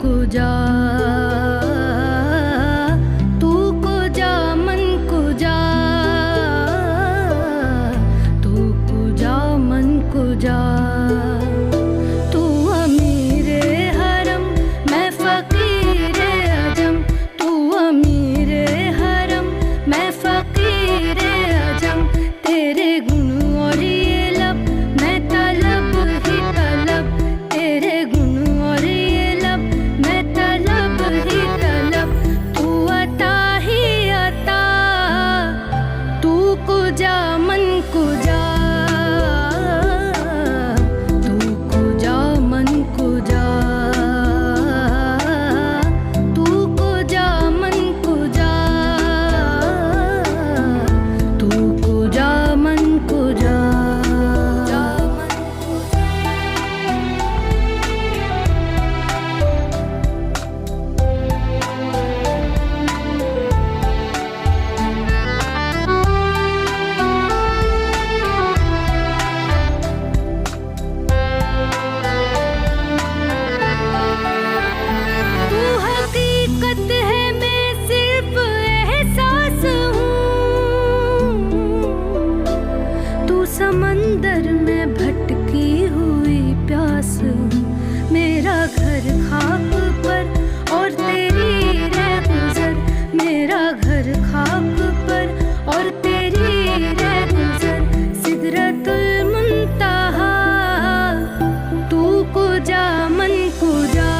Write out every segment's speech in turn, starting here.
को जा, तू को जा मन को जा, तू को जा मन को जा। तू अमीरे हरम मैं फकीरे अजम, तू अमीरे हरम मैं फकीरे अजम। तेरे गुण और ये लब मैं तलब ही तलब, तेरे गुण और ये लब मैं तलब ही तलब। तू अता ही अता, तू को जा मन को जा, तू को जा मन को जा, तू को जा मन को जा, तू को जा मन को जा। तू हकीकत है मैं सिर्फ एहसास हूँ, तू समंदर में भटकी हुई प्यास हूँ। मेरा घर खाक पर और तेरी रह गुजर, मेरा घर खाक पर और तेरी रह गुजर। सिदरतुल मुंतहा, तू को जा मन को जा,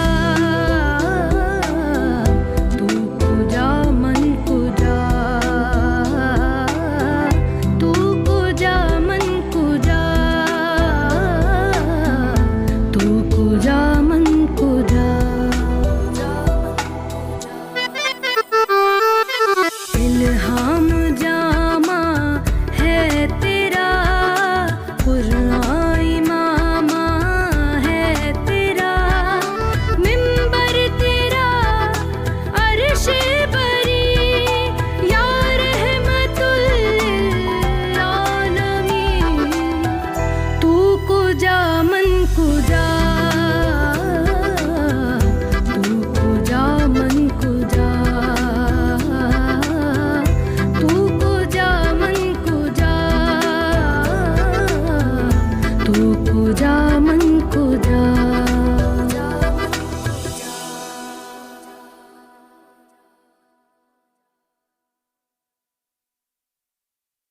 तू को जा मन को जा, तू को जा मन को जा, तू को जा मन को जा। इल्हाम जामा है तेरा, कुरान इमामा है तेरा, मिंबर तेरा अर्श बरी, या रहमतुल लिल आलमीन। तू को जा मन को जा, तू को जा मन को जा, तू को जा मन को जा, तू को जा मन को जा।